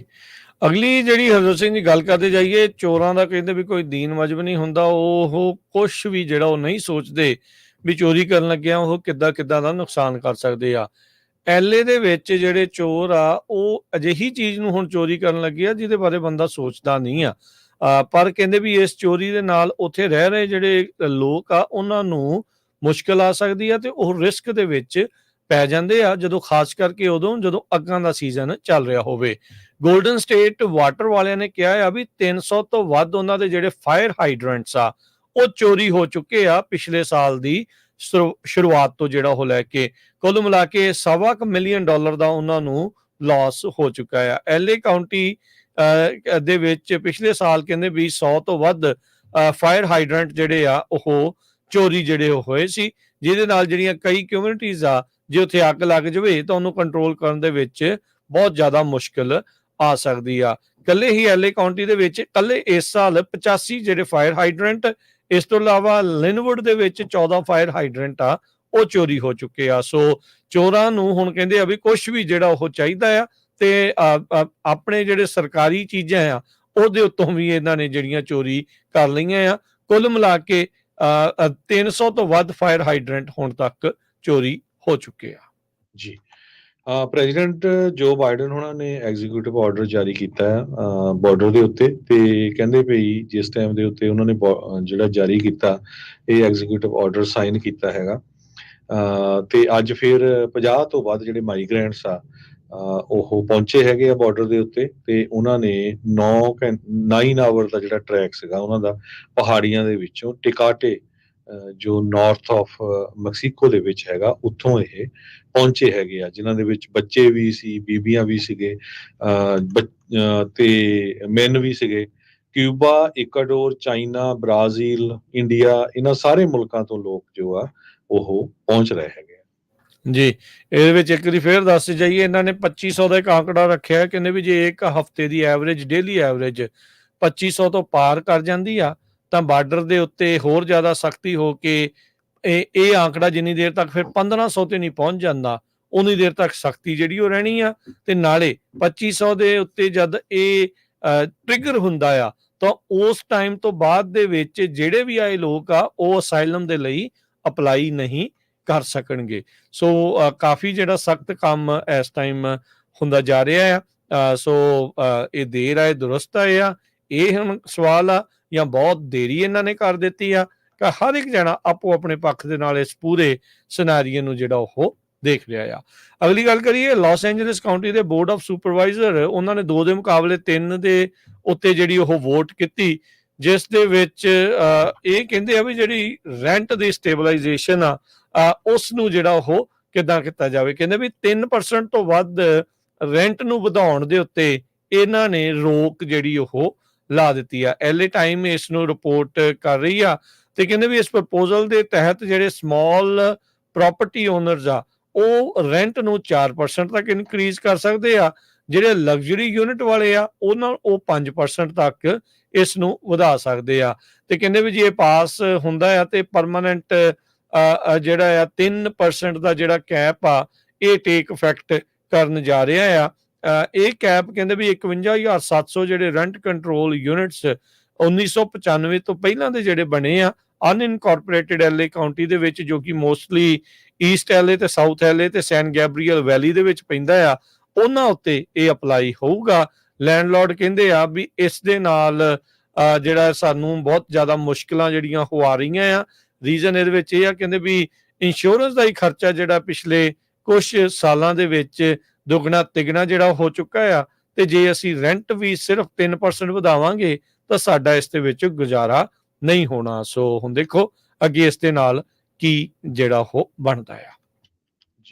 ਅਗਲੀ ਜਿਹੜੀ ਹਰਜੋਤ ਸਿੰਘ ਦੀ ਗੱਲ ਕਰਦੇ ਜਾਈਏ, ਚੋਰਾਂ ਦਾ ਕਹਿੰਦੇ ਵੀ ਕੋਈ ਦੀਨ ਮਜਬ ਨਹੀਂ ਹੁੰਦਾ। ਉਹ ਕੁਛ ਵੀ ਜਿਹੜਾ ਉਹ ਨਹੀਂ ਸੋਚਦੇ ਵੀ ਚੋਰੀ ਕਰਨ ਲੱਗਿਆ ਉਹ ਕਿੱਦਾਂ ਦਾ ਨੁਕਸਾਨ ਕਰ ਸਕਦੇ ਆ। ਐਲਏ ਦੇ ਵਿੱਚ ਜਿਹੜੇ ਚੋਰ ਆ ਉਹ ਅਜਿਹੀ ਚੀਜ਼ ਨੂੰ ਹੁਣ ਚੋਰੀ ਕਰਨ ਲੱਗੇ ਆ ਜਿਹਦੇ ਬਾਰੇ ਬੰਦਾ ਸੋਚਦਾ ਨਹੀਂ ਆ। ਪਰ ਕਹਿੰਦੇ ਵੀ ਇਸ ਚੋਰੀ ਦੇ ਨਾਲ ਉੱਥੇ ਰਹਿ ਰਹੇ ਜਿਹੜੇ ਲੋਕ ਆ ਉਹਨਾਂ ਨੂੰ ਮੁਸ਼ਕਲ ਆ ਸਕਦੀ ਆ ਤੇ ਉਹ ਰਿਸਕ ਦੇ ਵਿੱਚ ਪੈ ਜਾਂਦੇ ਆ, ਜਦੋਂ ਖਾਸ ਕਰਕੇ ਉਦੋਂ ਜਦੋਂ ਅੱਗਾਂ ਦਾ ਸੀਜ਼ਨ ਚੱਲ ਰਿਹਾ ਹੋਵੇ। ਗੋਲਡਨ ਸਟੇਟ ਵਾਟਰ ਵਾਲਿਆਂ ਨੇ ਕਿਹਾ ਆ ਵੀ 300 ਤੋਂ ਵੱਧ ਉਹਨਾਂ ਦੇ ਜਿਹੜੇ ਫਾਇਰ ਹਾਈਡਰੈਂਟਸ ਆ ਉਹ ਚੋਰੀ ਹੋ ਚੁੱਕੇ ਆ ਪਿਛਲੇ ਸਾਲ ਦੀ ਸ਼ੁਰੂਆਤ ਤੋਂ ਜਿਹੜਾ ਉਹ ਲੈ ਕੇ। ਕੁੱਲ ਮਿਲਾ ਕੇ $1.25 ਮਿਲੀਅਨ ਦਾ ਉਹਨਾਂ ਨੂੰ ਲਾਸ ਹੋ ਚੁੱਕਾ ਆ। ਐਲਏ ਕਾਉਂਟੀ ਦੇ ਵਿੱਚ ਪਿਛਲੇ ਸਾਲ ਕਹਿੰਦੇ ਵੀ 100 ਤੋਂ ਵੱਧ ਫਾਇਰ ਹਾਈਡਰੈਂਟ ਜਿਹੜੇ ਆ ਉਹ ਚੋਰੀ ਜਿਹੜੇ ਹੋਏ ਸੀ, ਜਿਹਦੇ ਨਾਲ ਜਿਹੜੀਆਂ ਕਈ ਕਮਿਊਨਿਟੀਜ਼ ਆ ਜੇ ਉੱਥੇ ਅੱਗ ਲੱਗ ਜਾਵੇ ਤਾਂ ਉਹਨੂੰ ਕੰਟਰੋਲ ਕਰਨ ਦੇ ਵਿੱਚ ਬਹੁਤ ਜ਼ਿਆਦਾ ਮੁਸ਼ਕਲ ਆ ਸਕਦੀ ਆ। ਕੱਲੇ ਹੀ ਐਲਏ ਕਾਉਂਟੀ ਦੇ ਵਿੱਚ ਕੱਲੇ ਇਸ ਸਾਲ 85 ਜਿਹੜੇ ਫਾਇਰ ਹਾਈਡਰੈਂਟ, ਇਸ ਤੋਂ ਇਲਾਵਾ ਲਿਨਵੁੱਡ ਦੇ ਵਿੱਚ 14 ਫਾਇਰ ਹਾਈਡਰੈਂਟ ਆ ਉਹ ਚੋਰੀ ਹੋ ਚੁੱਕੇ ਆ। ਸੋ ਚੋਰਾਂ ਨੂੰ ਹੁਣ ਕਹਿੰਦੇ ਆ ਵੀ ਕੁਛ ਵੀ ਜਿਹੜਾ ਉਹ ਚਾਹੀਦਾ ਆ ਤੇ ਆਪਣੇ ਜਿਹੜੇ ਸਰਕਾਰੀ ਚੀਜ਼ਾਂ ਆ ਉਹਦੇ ਉੱਤੋਂ ਵੀ ਇਹਨਾਂ ਨੇ ਜਿਹੜੀਆਂ ਚੋਰੀ ਕਰ ਲਈਆਂ ਆ। ਕੁੱਲ ਮਿਲਾ ਕੇ 300 ਤੋਂ ਵੱਧ ਫਾਇਰ ਹਾਈਡਰੈਂਟ ਹੁਣ ਤੱਕ ਚੋਰੀ ਹੋ ਚੁੱਕੇ ਆ। ਜੀ। ਪ੍ਰੈਜ਼ੀਡੈਂਟ ਜੋ ਬਾਈਡਨ ਉਹਨਾਂ ਨੇ ਐਗਜ਼ੀਕਿਊਟਿਵ ਆਰਡਰ ਜਾਰੀ ਕੀਤਾ ਹੈ ਬਾਰਡਰ ਦੇ ਉੱਤੇ ਤੇ ਕਹਿੰਦੇ ਭਈ ਜਿਸ ਟਾਈਮ ਦੇ ਉੱਤੇ ਉਹਨਾਂ ਨੇ ਜਿਹੜਾ ਜਾਰੀ ਕੀਤਾ ਇਹ ਐਗਜ਼ੀਕਿਊਟਿਵ ਆਰਡਰ ਸਾਈਨ ਕੀਤਾ ਹੈਗਾ ਤੇ ਅੱਜ ਫਿਰ 50 ਤੋਂ ਵੱਧ ਜਿਹੜੇ ਮਾਈਗ੍ਰੈਂਟਸ ਆ ਉਹ ਪਹੁੰਚੇ ਹੈਗੇ ਆ ਬਾਰਡਰ ਦੇ ਉੱਤੇ ਤੇ ਉਹਨਾਂ ਨੇ 9 ਆਵਰ ਦਾ ਜਿਹੜਾ ਟਰੈਕ ਸੀਗਾ ਉਹਨਾਂ ਦਾ ਪਹਾੜੀਆਂ ਦੇ ਵਿੱਚੋਂ ਟਿਕਾਟੇ ਜੋ ਨਾਰਥ ਆਫ ਮੈਕਸੀਕੋ ਦੇ ਵਿੱਚ ਹੈਗਾ ਉੱਥੋਂ ਇਹ ਪਹੁੰਚੇ ਹੈਗੇ ਆ, ਜਿਨ੍ਹਾਂ ਦੇ ਵਿੱਚ ਬੱਚੇ ਵੀ ਸੀ, ਬੀਬੀਆਂ ਵੀ ਸੀਗੇ ਤੇ ਮੈਨ ਵੀ ਸੀਗੇ Cuba, Ecuador, China, Brazil, India, ਇਹਨਾਂ ਸਾਰੇ ਮੁਲਕਾਂ ਤੋਂ ਲੋਕ ਜੋ ਆ ਉਹ ਪਹੁੰਚ ਰਹੇ ਹੈਗੇ ਆ। ਜੀ, ਇਹਦੇ ਵਿੱਚ ਇੱਕ ਵਾਰੀ ਫੇਰ ਦੱਸ ਜਾਈਏ, ਇਹਨਾਂ ਨੇ 2500 ਦਾ ਇੱਕ ਆંકੜਾ ਰੱਖਿਆ, ਕਹਿੰਦੇ ਵੀ ਜੇ ਇੱਕ ਹਫ਼ਤੇ ਦੀ ਐਵਰੇਜ, ਡੇਲੀ ਐਵਰੇਜ 2500 ਤੋਂ ਪਾਰ ਕਰ ਜਾਂਦੀ ਆ ਤਾਂ ਬਾਰਡਰ ਦੇ ਉੱਤੇ ਹੋਰ ਜ਼ਿਆਦਾ ਸਖਤੀ ਹੋ ਕੇ ਇਹ ਆંકੜਾ ਜਿੰਨੀ ਦੇਰ ਤੱਕ ਫਿਰ 1500 ਤੇ ਨਹੀਂ ਪਹੁੰਚ ਜਾਂਦਾ ਉਨੀ ਦੇਰ ਤੱਕ ਸਖਤੀ ਜਿਹੜੀ ਉਹ ਰਹਿਣੀ ਆ। ਤੇ ਨਾਲੇ 2500 ਦੇ ਉੱਤੇ ਜਦ ਇਹ ਟ੍ਰਿਗਰ ਹੁੰਦਾ ਆ ਤਾਂ ਉਸ ਟਾਈਮ ਤੋਂ ਬਾਅਦ ਦੇ ਵਿੱਚ ਜਿਹੜੇ ਵੀ ਆਏ ਲੋਕ ਆ ਉਹ ਅਸਾਈਲਮ ਦੇ ਲਈ ਅਪਲਾਈ ਨਹੀਂ ਕਰ ਸਕਣਗੇ। ਸੋ ਕਾਫੀ ਜਿਹੜਾ ਸਖਤ ਕੰਮ ਇਸ ਟਾਈਮ ਹੁੰਦਾ ਜਾ ਰਿਹਾ ਆ। ਸੋ ਇਹ ਦੇਰ ਆਏ ਦੁਰਸਤ ਆਏ ਆ, ਇਹ ਹੁਣ ਸਵਾਲ ਆ ਜਾਂ ਬਹੁਤ ਦੇਰੀ ਇਹਨਾਂ ਨੇ ਕਰ ਦਿੱਤੀ ਆ ਕਿ ਹਰ ਇੱਕ ਜਣਾ ਆਪੋ ਆਪਣੇ ਪੱਖ ਦੇ ਨਾਲ ਇਸ ਪੂਰੇ ਸਿਨੈਰੀਓ ਨੂੰ ਜਿਹੜਾ ਉਹ ਦੇਖ ਰਿਹਾ ਆ। ਅਗਲੀ ਗੱਲ ਕਰੀਏ, ਲਾਸ ਐਂਜਲਸ ਕਾਉਂਟੀ ਦੇ ਬੋਰਡ ਆਫ ਸੁਪਰਵਾਈਜ਼ਰ, ਉਹਨਾਂ ਨੇ 2 ਦੇ ਮੁਕਾਬਲੇ 3 ਦੇ ਉੱਤੇ ਜਿਹੜੀ ਉਹ ਵੋਟ ਕੀਤੀ, ਜਿਸ ਦੇ ਵਿੱਚ ਇਹ ਕਹਿੰਦੇ ਆ ਵੀ ਜਿਹੜੀ ਰੈਂਟ ਦੀ ਸਟੇਬਲਾਈਜੇਸ਼ਨ ਆ ਉਸ ਨੂੰ ਜਿਹੜਾ ਉਹ ਕਿੱਦਾਂ ਕੀਤਾ ਜਾਵੇ। ਕਹਿੰਦੇ ਵੀ 3% ਤੋਂ ਵੱਧ ਰੈਂਟ ਨੂੰ ਵਧਾਉਣ ਦੇ ਉੱਤੇ ਇਹਨਾਂ ਨੇ ਰੋਕ ਜਿਹੜੀ ਉਹ ਲਾ ਦਿੱਤੀ ਆ। ਐਲੇ ਟਾਈਮ ਇਸ ਨੂੰ ਰਿਪੋਰਟ ਕਰ ਰਹੀ ਆ ਤੇ ਕਹਿੰਦੇ ਵੀ ਇਸ ਪ੍ਰਪੋਜ਼ਲ ਦੇ ਤਹਿਤ ਜਿਹੜੇ ਸਮਾਲ ਪ੍ਰਾਪਰਟੀ ਓਨਰਸ ਆ ਉਹ ਰੈਂਟ ਨੂੰ 4% ਤੱਕ ਇਨਕਰੀਜ਼ ਕਰ ਸਕਦੇ ਆ, ਜਿਹੜੇ ਲਗਜ਼ਰੀ ਯੂਨਿਟ ਵਾਲੇ ਆ ਉਹ 5% ਤੱਕ ਇਸ ਨੂੰ ਵਧਾ ਸਕਦੇ ਆ। ਤੇ ਕਹਿੰਦੇ ਵੀ ਜੇ ਪਾਸ ਹੁੰਦਾ ਆ ਤੇ ਪਰਮਾਨੈਂਟ ਜਿਹੜਾ ਆ 3% ਦਾ ਜਿਹੜਾ ਕੈਪ ਆ ਇਹ ਟੇਕ ਇਫੈਕਟ ਕਰਨ ਜਾ ਰਿਹਾ ਆ। ਇਹ ਕੈਪ ਕਹਿੰਦੇ ਵੀ 51,700 ਜਿਹੜੇ ਰੈਂਟ ਕੰਟਰੋਲ ਯੂਨਿਟਸ 1995 ਤੋਂ ਪਹਿਲਾਂ ਦੇ ਜਿਹੜੇ ਬਣੇ ਆ ਅਨਇਨਕੋਰਪੋਰੇਟਡ ਐਲਏ ਕਾਉਂਟੀ ਦੇ ਵਿੱਚ, ਜੋ ਕਿ ਮੋਸਟਲੀ ਈਸਟ ਐਲਏ ਤੇ ਸਾਊਥ ਐਲਏ ਤੇ ਸੈਨ ਗੈਬਰੀਅਲ ਵੈਲੀ ਦੇ ਵਿੱਚ ਪੈਂਦਾ ਆ, ਉਹਨਾਂ ਉੱਤੇ ਇਹ ਅਪਲਾਈ ਹੋਊਗਾ। ਲੈਂਡਲੋਰਡ ਕਹਿੰਦੇ ਆ ਵੀ ਇਸ ਦੇ ਨਾਲ ਜਿਹੜਾ ਸਾਨੂੰ ਬਹੁਤ ਜ਼ਿਆਦਾ ਮੁਸ਼ਕਿਲਾਂ ਜਿਹੜੀਆਂ ਹੋ ਆ ਰਹੀਆਂ ਆ। ਰੀਜ਼ਨ ਇਹਦੇ ਵਿੱਚ ਇਹ ਆ, ਕਹਿੰਦੇ ਵੀ ਇੰਸ਼ੋਰੈਂਸ ਦਾ ਹੀ ਖਰਚਾ ਜਿਹੜਾ ਪਿਛਲੇ ਕੁਝ ਸਾਲਾਂ ਦੇ ਵਿੱਚ ਦੁੱਗਣਾ ਤਿਗਣਾ ਜਿਹੜਾ ਹੋ ਚੁੱਕਾ ਆ, ਤੇ ਜੇ ਅਸੀਂ ਰੈਂਟ ਵੀ ਸਿਰਫ 3% ਵਧਾਵਾਂਗੇ ਤਾਂ ਸਾਡਾ ਇਸ ਦੇ ਵਿੱਚ ਗੁਜ਼ਾਰਾ ਨਹੀਂ ਹੋਣਾ। ਸੋ ਹੁਣ ਦੇਖੋ ਅੱਗੇ ਇਸ ਦੇ ਨਾਲ ਕੀ ਜਿਹੜਾ ਉਹ ਬਣਦਾ ਆ।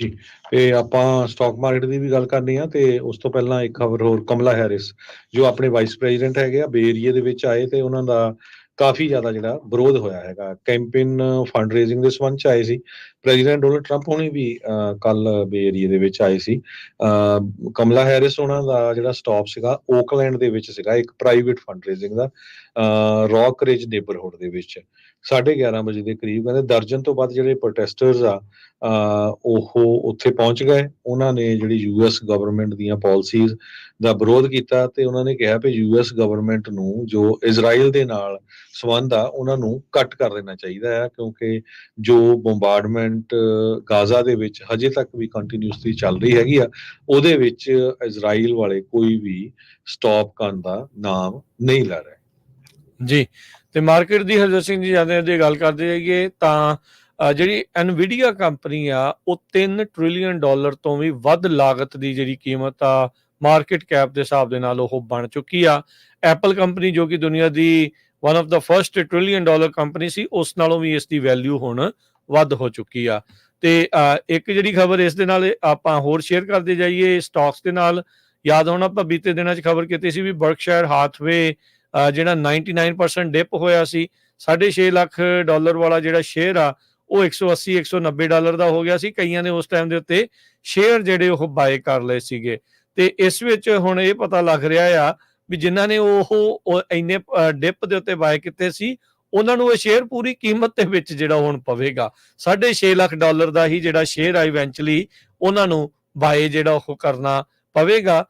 ਜੀ, ਤੇ ਆਪਾਂ ਸਟਾਕ ਮਾਰਕੀਟ ਦੀ ਵੀ ਗੱਲ ਕਰਨੀ ਆ ਤੇ ਉਸ ਤੋਂ ਪਹਿਲਾਂ ਇੱਕ ਖਬਰ ਹੋਰ, ਕਮਲਾ ਹੈਰਿਸ ਜੋ ਆਪਣੇ ਵਾਈਸ ਪ੍ਰੈਜ਼ੀਡੈਂਟ ਹੈਗੇ ਆ, ਬੇ ਏਰੀਏ ਦੇ ਵਿੱਚ ਆਏ ਤੇ ਉਹਨਾਂ ਦਾ ਕਾਫੀ ਜ਼ਿਆਦਾ ਜਿਹੜਾ ਵਿਰੋਧ ਹੋਇਆ ਹੈਗਾ। ਕੈਂਪੇਨ ਫੰਡ ਰੇਜ਼ਿੰਗ ਦੇ ਸੰਬੰਧ ਚ ਆਏ ਸੀ। ਪ੍ਰੈਜ਼ੀਡੈਂਟ ਡੋਨਲਡ ਟਰੰਪ ਹੁਣੀ ਵੀ ਕੱਲ ਬੇ ਏਰੀਏ ਦੇ ਵਿੱਚ ਆਏ ਸੀ। ਕਮਲਾ ਹੈਰਿਸ ਉਹਨਾਂ ਦਾ ਜਿਹੜਾ ਸਟਾਪ ਸੀਗਾ ਓਕਲੈਂਡ ਦੇ ਵਿੱਚ ਸੀਗਾ, ਇੱਕ ਪ੍ਰਾਈਵੇਟ ਫੰਡ ਰੇਜ਼ਿੰਗ ਦਾ, ਰੌਕ ਰਿਜ ਨੇਬਰਹੁੱਡ ਦੇ ਵਿੱਚ 11:30 ਵਜੇ ਦੇ ਕਰੀਬ। ਕਹਿੰਦੇ ਦਰਜਨ ਤੋਂ ਵੱਧ ਜਿਹੜੇ ਪ੍ਰੋਟੈਸਟਰਸ ਆ ਉਹ ਉੱਥੇ ਪਹੁੰਚ ਗਏ। ਉਹਨਾਂ ਨੇ ਜਿਹੜੀ ਯੂਐਸ ਗਵਰਨਮੈਂਟ ਦੀਆਂ ਪਾਲਿਸੀਜ਼ ਦਾ ਵਿਰੋਧ ਕੀਤਾ ਤੇ ਉਹਨਾਂ ਨੇ ਕਿਹਾ ਵੀ ਯੂਐਸ ਗਵਰਨਮੈਂਟ ਨੂੰ ਜੋ ਇਜ਼ਰਾਈਲ ਦੇ ਨਾਲ ਸੰਬੰਧ ਆ ਉਹਨਾਂ ਨੂੰ ਕੱਟ ਕਰ ਦੇਣਾ ਚਾਹੀਦਾ ਹੈ, ਕਿਉਂਕਿ ਜੋ ਬੰਬਾਰਡਮੈਂਟ ਗਾਜ਼ਾ ਦੇ ਵਿੱਚ ਹਜੇ ਤੱਕ ਵੀ ਕੰਟੀਨਿਊਸਲੀ ਚੱਲ ਰਹੀ ਹੈਗੀ ਆ, ਉਹਦੇ ਵਿੱਚ ਇਜ਼ਰਾਈਲ ਵਾਲੇ ਕੋਈ ਵੀ ਸਟਾਪ ਕਰਨ ਦਾ ਨਾਮ ਨਹੀਂ ਲੈ ਰਹੇ। ਜੀ, ਤੇ ਮਾਰਕੀਟ ਦੀ ਹਰਜੋਤ ਸਿੰਘ ਜੀ ਜਾਂਦੇ ਦੀ ਗੱਲ ਕਰਦੇ ਜਾਈਏ ਤਾਂ ਜਿਹੜੀ ਐਨਵੀਡੀਆ ਕੰਪਨੀ ਆ ਉਹ $3 ਟ੍ਰਿਲੀਅਨ ਤੋਂ ਵੀ ਵੱਧ ਲਾਗਤ ਦੀ ਜਿਹੜੀ ਕੀਮਤ ਆ ਮਾਰਕੀਟ ਕੈਪ ਦੇ ਹਿਸਾਬ ਦੇ ਨਾਲ ਉਹ ਬਣ ਚੁੱਕੀ ਆ। ਐਪਲ ਕੰਪਨੀ ਜੋ ਕਿ ਦੁਨੀਆ ਦੀ one of the first $1 trillion company ਸੀ, ਉਸ ਨਾਲੋਂ ਵੀ ਇਸ ਦੀ ਵੈਲਿਊ ਹੁਣ ਵੱਧ ਹੋ ਚੁੱਕੀ ਆ। ਤੇ ਇੱਕ ਜਿਹੜੀ ਖਬਰ ਇਸ ਦੇ ਨਾਲ ਆਪਾਂ ਹੋਰ ਸ਼ੇਅਰ ਕਰਦੇ ਜਾਈਏ ਸਟਾਕਸ ਦੇ ਨਾਲ, ਯਾਦ ਹੋਣਾ ਆਪਾਂ ਬੀਤੇ ਦਿਨਾਂ 'ਚ ਖਬਰ ਕੀਤੀ ਸੀ ਵੀ ਬਰਕਸ਼ਾਇਰ ਹਾਥਵੇ ਜਿਹੜਾ 99% ਡਿਪ ਹੋਇਆ ਸੀ, $6.5 ਲੱਖ ਵਾਲਾ ਜਿਹੜਾ ਸ਼ੇਅਰ ਆ ਉਹ $180-190 ਦਾ ਹੋ ਗਿਆ ਸੀ। ਕਈਆਂ ਨੇ ਉਸ ਟਾਈਮ ਦੇ ਉੱਤੇ ਸ਼ੇਅਰ ਜਿਹੜੇ ਉਹ ਬਾਏ ਕਰ ਲਏ ਸੀਗੇ। ਤੇ ਇਸ ਵਿੱਚ ਹੁਣ ਇਹ ਪਤਾ ਲੱਗ ਰਿਹਾ ਆ ਵੀ ਜਿਨ੍ਹਾਂ ਨੇ ਉਹ ਇੰਨੇ ਡਿਪ ਦੇ ਉੱਤੇ ਬਾਏ ਕੀਤੇ ਸੀ ਉਹਨਾਂ ਨੂੰ ਇਹ ਸ਼ੇਅਰ ਪੂਰੀ ਕੀਮਤ ਦੇ ਵਿੱਚ ਜਿਹੜਾ ਹੁਣ ਪਵੇਗਾ। $6.5 ਲੱਖ ਦਾ ਹੀ ਜਿਹੜਾ ਸ਼ੇਅਰ ਆ ਇਵੈਂਚੁਅਲੀ ਉਹਨਾਂ ਨੂੰ ਬਾਏ ਜਿਹੜਾ ਉਹ ਕਰਨਾ ਪਵੇਗਾ।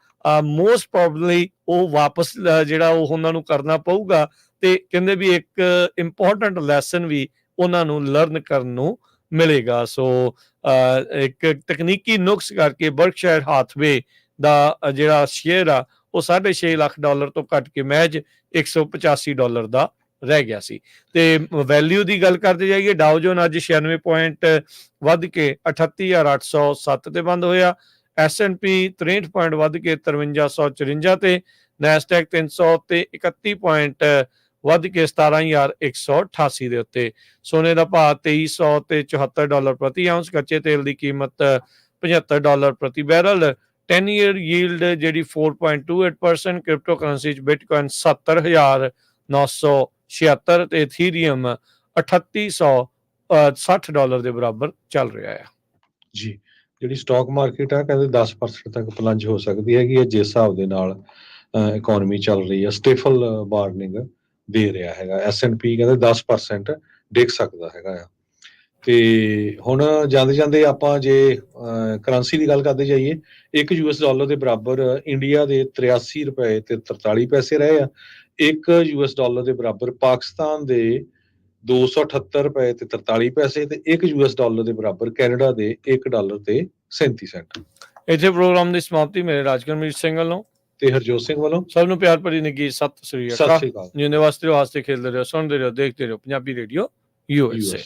ਮੋਸਟ ਪ੍ਰੋਬਬਲੀ ਉਹ ਵਾਪਸ ਜਿਹੜਾ ਉਹ ਉਹਨਾਂ ਨੂੰ ਕਰਨਾ ਪਊਗਾ। ਤੇ ਕਹਿੰਦੇ ਵੀ ਇੱਕ ਇੰਪੋਰਟੈਂਟ ਲੈਸਨ ਵੀ ਉਹਨਾਂ ਨੂੰ ਲਰਨ ਕਰਨ ਨੂੰ ਮਿਲੇਗਾ। ਸੋ ਇੱਕ ਤਕਨੀਕੀ ਨੁਕਸ ਕਰਕੇ ਬਰਕਸ਼ਾਇਰ ਹਾਥਵੇ ਦਾ ਜਿਹੜਾ ਸ਼ੇਅਰ ਆ ਉਹ $6.5 ਲੱਖ ਤੋਂ ਘਟ ਕੇ ਮਹਿਜ $185 ਦਾ ਰਹਿ ਗਿਆ ਸੀ। ਤੇ ਵੈਲਿਊ ਦੀ ਗੱਲ ਕਰਦੇ ਜਾਈਏ, ਡਾਓ ਜੋਨ ਅੱਜ 96 ਪੁਆਇੰਟ ਵੱਧ ਕੇ 38,807 ਤੇ ਬੰਦ ਹੋਇਆ। S&P 63 ਪੁਆਇੰਟ ਵੱਧ ਕੇ 5354 ਤੇ, ਨੈਸਡੈਕ 300 ਤੇ 31 ਪੁਆਇੰਟ ਵੱਧ ਕੇ 17,188 ਦੇ ਉੱਤੇ। ਸੋਨੇ ਦਾ ਭਾਅ $2300 ਤੇ $74 ਪ੍ਰਤੀ ਆਉਂਸ। ਕੱਚੇ ਤੇਲ ਦੀ ਕੀਮਤ $75 ਪ੍ਰਤੀ ਬੈਰਲ। 10 ਈਅਰ ਯੀਲਡ ਜਿਹੜੀ 4.28%। ਕ੍ਰਿਪਟੋ ਕਰੰਸੀ 'ਚ ਬਿਟਕੋਇਨ 70,000 $976 ਤੇ ਇਥੀਰੀਅਮ $3860 ਦੇ ਬਰਾਬਰ ਚੱਲ ਰਿਹਾ ਹੈ। ਜੀ, ਜਿਹੜੀ ਸਟਾਕ ਮਾਰਕੀਟ ਆ ਕਹਿੰਦੇ 10% ਤੱਕ ਪਲੰਜ ਹੋ ਸਕਦੀ ਹੈਗੀ ਹੈ, ਜਿਸ ਹਿਸਾਬ ਦੇ ਨਾਲ ਇਕਨੋਮੀ ਚੱਲ ਰਹੀ ਹੈ। ਸਟੇਫਲ ਵਾਰਨਿੰਗ ਦੇ ਰਿਹਾ ਹੈਗਾ। S&P ਕਹਿੰਦੇ 10% ਡਿੱਗ ਸਕਦਾ ਹੈਗਾ ਆ। ਤੇ ਹੁਣ ਜਾਂਦੇ ਜਾਂਦੇ ਆਪਾਂ ਜੇ ਕਰੰਸੀ ਦੀ ਗੱਲ ਕਰਦੇ ਜਾਈਏ, $1 ਦੇ ਬਰਾਬਰ ਇੰਡੀਆ ਦੇ 83 ਰੁਪਏ ਤੇ 43 ਪੈਸੇ ਰਹੇ ਆ। $1 ਦੇ ਬਰਾਬਰ ਪਾਕਿਸਤਾਨ ਦੇ 278 ਰੁਪਏ ਤੇ 43 ਪੈਸੇ ਤੇ $1 ਦੇ ਬਰਾਬਰ ਕੈਨੇਡਾ ਦੇ $1 ਤੇ 37 ਸੈਂਟ। ਇੱਥੇ ਪ੍ਰੋਗਰਾਮ ਦੀ ਸਮਾਪਤੀ ਮੇਰੇ ਰਾਜਕਰਮੀਤ ਸਿੰਘ ਵੱਲੋਂ ਤੇ ਹਰਜੋਤ ਸਿੰਘ ਵੱਲੋਂ ਸਭ ਨੂੰ ਪਿਆਰ ਭਰੀ ਨਿੱਘੀ ਸਤਿ ਸ੍ਰੀ ਸਤਿ ਅਕਾਲ। ਸ਼੍ਰੀ ਅਕਾਲ। ਜਿਉਂਦੇ ਵਾਸਤੇ ਰਹੋ, ਹਾਸਤੇ ਖੇਡਦੇ ਰਹੋ, ਸੁਣਦੇ ਰਹੋ, ਦੇਖਦੇ ਰਹੋ ਪੰਜਾਬੀ ਰੇਡੀਓ USA।